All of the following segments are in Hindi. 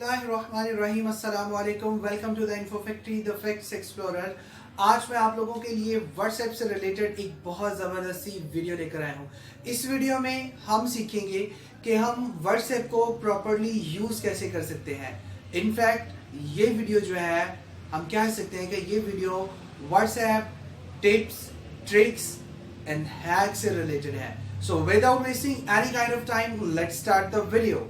बिस्मिल्लाहिर्रहमानिर्रहीम अस्सलाम वालेकुम। Welcome to the Info Factory the facts explorer. आज मैं आप लोगों के लिए व्हाट्सएप से रिलेटेड एक बहुत ज़बरदस्त सी वीडियो लेकर आया हूँ। इस वीडियो में हम सीखेंगे कि हम व्हाट्सएप को प्रॉपरली यूज़ कैसे कर सकते हैं। इनफैक्ट ये वीडियो जो है हम कह सकते हैं कि ये video WhatsApp tips, tricks and hack से रिलेटेड है। So without wasting any kind of time, let's start the video.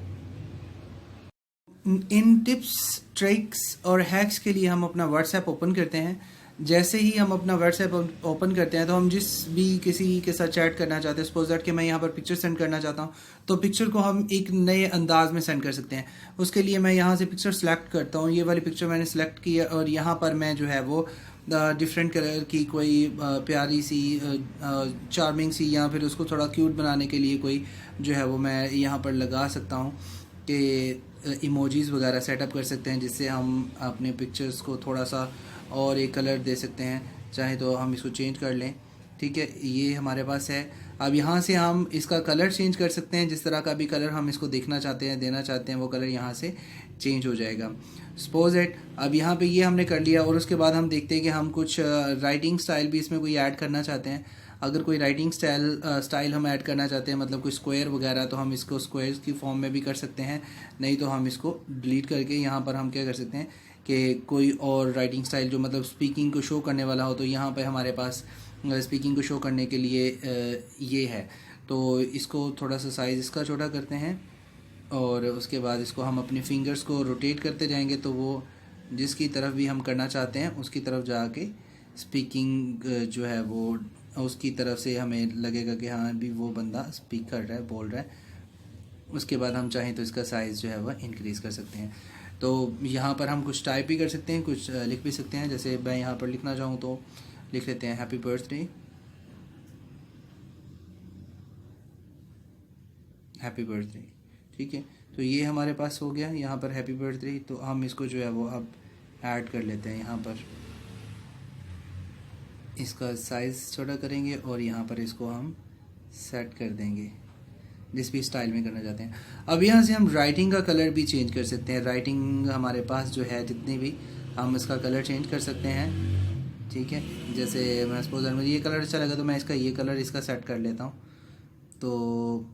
In tips, tricks और हैक्स के लिए हम अपना व्हाट्सएप ओपन करते हैं। जैसे ही हम अपना व्हाट्सएप ओपन करते हैं तो हम जिस भी किसी के साथ चैट करना चाहते हैं, सपोज दैट कि मैं यहाँ पर पिक्चर सेंड करना चाहता हूँ, तो पिक्चर को हम एक नए अंदाज में सेंड कर सकते हैं। उसके लिए मैं यहाँ से पिक्चर सेलेक्ट करता हूँ। ये वाली पिक्चर मैंने सेलेक्ट की है और यहाँ पर मैं जो है वो डिफरेंट कलर की कोई प्यारी सी चार्मिंग सी, या फिर उसको थोड़ा क्यूट बनाने के लिए कोई जो है वो मैं यहाँ पर लगा सकता हूँ कि इमोजीज़ वगैरह सेटअप कर सकते हैं, जिससे हम अपने पिक्चर्स को थोड़ा सा और एक कलर दे सकते हैं। चाहे तो हम इसको चेंज कर लें, ठीक है, ये हमारे पास है। अब यहाँ से हम इसका कलर चेंज कर सकते हैं। जिस तरह का भी कलर हम इसको देखना चाहते हैं, देना चाहते हैं, वो कलर यहाँ से चेंज हो जाएगा। सपोज इट, अब यहाँ पे ये हमने कर लिया और उसके बाद हम देखते हैं कि हम कुछ राइटिंग स्टाइल भी इसमें कोई ऐड करना चाहते हैं। अगर कोई राइटिंग स्टाइल हम ऐड करना चाहते हैं, मतलब कोई स्क्वायर वगैरह, तो हम इसको स्क्वायर्स की फॉर्म में भी कर सकते हैं। नहीं तो हम इसको डिलीट करके यहाँ पर हम क्या कर सकते हैं कि कोई और राइटिंग स्टाइल जो मतलब स्पीकिंग को शो करने वाला हो, तो यहाँ पर हमारे पास स्पीकिंग को शो करने के लिए ये है। तो इसको थोड़ा सा साइज़ इसका छोटा करते हैं और उसके बाद इसको हम अपनी फिंगर्स को रोटेट करते जाएंगे, तो वो जिसकी तरफ भी हम करना चाहते हैं उसकी तरफ जाके स्पीकिंग जो है वो उसकी तरफ से हमें लगेगा कि हाँ भी वो बंदा स्पीक कर रहा है, बोल रहा है। उसके बाद हम चाहें तो इसका साइज़ जो है वह इंक्रीज़ कर सकते हैं। तो यहाँ पर हम कुछ टाइप भी कर सकते हैं, कुछ लिख भी सकते हैं। जैसे मैं यहाँ पर लिखना चाहूँ तो लिख लेते हैं हैप्पी बर्थडे, हैप्पी बर्थडे, ठीक है। तो ये हमारे पास हो गया यहाँ पर हैप्पी बर्थडे। तो हम इसको जो है वो अब ऐड कर लेते हैं। यहाँ पर इसका साइज़ छोटा करेंगे और यहाँ पर इसको हम सेट कर देंगे जिस भी स्टाइल में करना चाहते हैं। अब यहाँ से हम राइटिंग का कलर भी चेंज कर सकते हैं। राइटिंग हमारे पास जो है जितनी भी, हम इसका कलर चेंज कर सकते हैं, ठीक है। जैसे मैं सपोज मुझे ये कलर अच्छा लगा तो मैं इसका ये कलर इसका सेट कर लेता हूँ, तो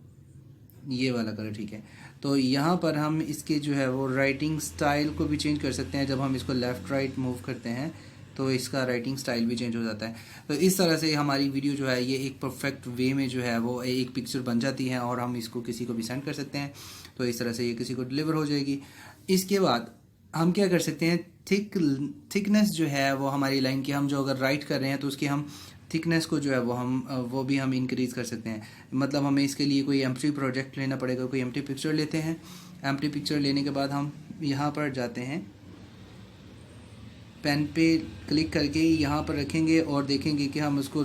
ये वाला कलर ठीक है। तो यहाँ पर हम इसके जो है वो राइटिंग स्टाइल को भी चेंज कर सकते हैं। जब हम इसको लेफ़्ट राइट मूव करते हैं तो इसका राइटिंग स्टाइल भी चेंज हो जाता है। तो इस तरह से हमारी वीडियो जो है ये एक परफेक्ट वे में जो है वो एक पिक्चर बन जाती है और हम इसको किसी को भी सेंड कर सकते हैं। तो इस तरह से ये किसी को डिलीवर हो जाएगी। इसके बाद हम क्या कर सकते हैं, थिकनेस जो है वो हमारी लाइन की, हम जो अगर राइट कर रहे हैं तो उसकी हम थिकनेस को जो है वो भी हम इंक्रीज़ कर सकते हैं। मतलब हमें इसके लिए कोई एम्प्टी प्रोजेक्ट लेना पड़ेगा। कोई एम्प्टी पिक्चर लेते हैं। एम्प्टी पिक्चर लेने के बाद हम यहाँ पर जाते हैं, पेन पे क्लिक करके यहाँ पर रखेंगे और देखेंगे कि हम उसको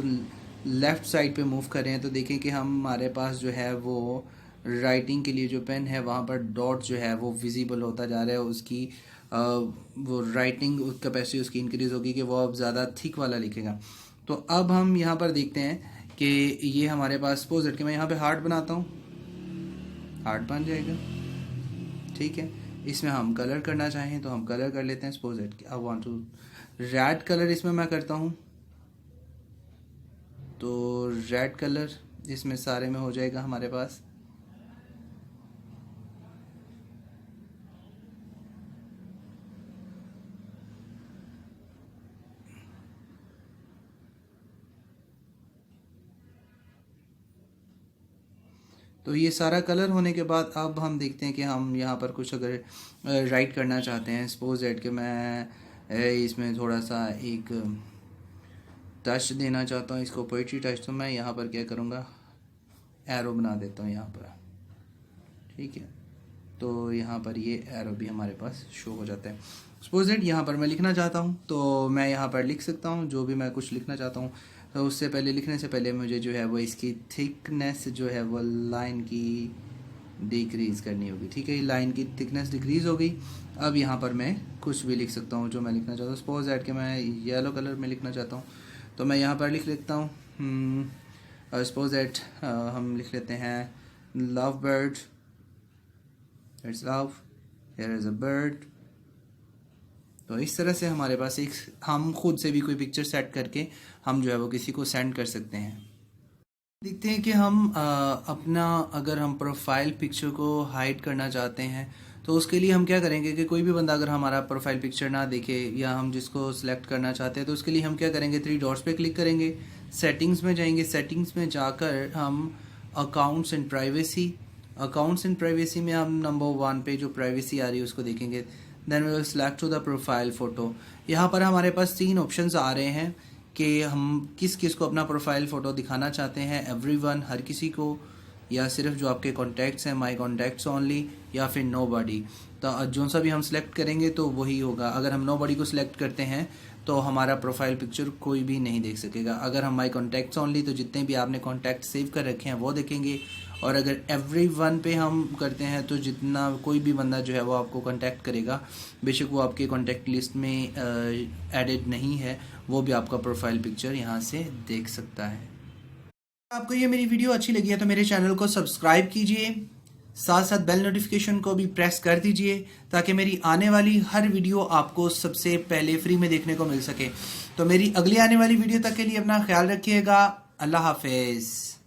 लेफ़्ट साइड पे मूव कर रहे हैं। तो देखें कि हमारे पास जो है वो राइटिंग के लिए जो पेन है वहाँ पर डॉट जो है वो विजिबल होता जा रहा है। उसकी वो राइटिंग कैपेसिटी उसकी इंक्रीज़ होगी कि वो अब ज़्यादा थिक वाला लिखेगा। तो अब हम यहाँ पर देखते हैं कि ये हमारे पास सपोज दैट कि मैं यहाँ पे हार्ट बनाता हूँ, हार्ट बन जाएगा, ठीक है। इसमें हम कलर करना चाहें तो हम कलर कर लेते हैं। सपोज दैट कि I want to red colour इसमें मैं करता हूँ, तो रेड कलर इसमें सारे में हो जाएगा हमारे पास। तो ये सारा कलर होने के बाद अब हम देखते हैं कि हम यहाँ पर कुछ अगर राइट करना चाहते हैं। सपोज दैट कि मैं इसमें थोड़ा सा एक टच देना चाहता हूँ, इसको पोइट्री टच। तो मैं यहाँ पर क्या करूँगा, एरो बना देता हूँ यहाँ पर, ठीक है। तो यहाँ पर ये एरो भी हमारे पास शो हो जाता है। सपोज दैट यहाँ पर मैं लिखना चाहता हूँ तो मैं यहाँ पर लिख सकता हूँ जो भी मैं कुछ लिखना चाहता हूँ। तो उससे पहले, लिखने से पहले मुझे जो है वो इसकी थिकनेस जो है वो लाइन की डिक्रीज़ करनी होगी, ठीक है। लाइन की थिकनेस डिक्रीज़ हो गई। अब यहाँ पर मैं कुछ भी लिख सकता हूँ जो मैं लिखना चाहता हूँ। सपोज दैट कि मैं येलो कलर में लिखना चाहता हूँ तो मैं यहाँ पर लिख लेता हूँ। सपोज दैट हम लिख लेते हैं love bird, it's love, here is a bird. तो इस तरह से हमारे पास एक हम खुद से भी कोई पिक्चर सेट करके हम जो है वो किसी को सेंड कर सकते हैं। देखते हैं कि हम अपना अगर हम प्रोफाइल पिक्चर को हाइड करना चाहते हैं तो उसके लिए हम क्या करेंगे कि कोई भी बंदा अगर हमारा प्रोफाइल पिक्चर ना देखे या हम जिसको सिलेक्ट करना चाहते हैं तो उसके लिए हम क्या करेंगे, 3 डॉट्स पे क्लिक करेंगे, सेटिंग्स में जाएंगे, सेटिंग्स में जाकर हम अकाउंट्स एंड प्राइवेसी में हम नंबर 1 पे जो प्राइवेसी आ रही है उसको देखेंगे। Then we will select to the profile photo. यहाँ पर हमारे पास 3 ऑप्शंस आ रहे हैं कि हम किस किस को अपना प्रोफाइल फ़ोटो दिखाना चाहते हैं, एवरीवन हर किसी को, या सिर्फ जो आपके कॉन्टैक्ट्स हैं, माई कॉन्टैक्ट्स ओनली, या फिर नोबडी। तो जो सा भी हम सिलेक्ट करेंगे तो वही होगा। अगर हम नोबडी को सिलेक्ट करते हैं तो हमारा प्रोफाइल पिक्चर कोई भी नहीं देख सकेगा। अगर हम माई कॉन्टैक्ट्स ओनली तो जितने भी आपने कॉन्टैक्ट सेव कर रखे हैं वो देखेंगे, और अगर एवरीवन पे हम करते हैं तो जितना कोई भी बंदा जो है वो आपको कांटेक्ट करेगा, बेशक वो आपके कांटेक्ट लिस्ट में एडेड नहीं है, वो भी आपका प्रोफाइल पिक्चर यहाँ से देख सकता है। आपको ये मेरी वीडियो अच्छी लगी है तो मेरे चैनल को सब्सक्राइब कीजिए, साथ साथ बेल नोटिफिकेशन को भी प्रेस कर दीजिए ताकि मेरी आने वाली हर वीडियो आपको सबसे पहले फ्री में देखने को मिल सके। तो मेरी अगली आने वाली वीडियो तक के लिए अपना ख्याल रखिएगा। अल्लाह हाफिज़।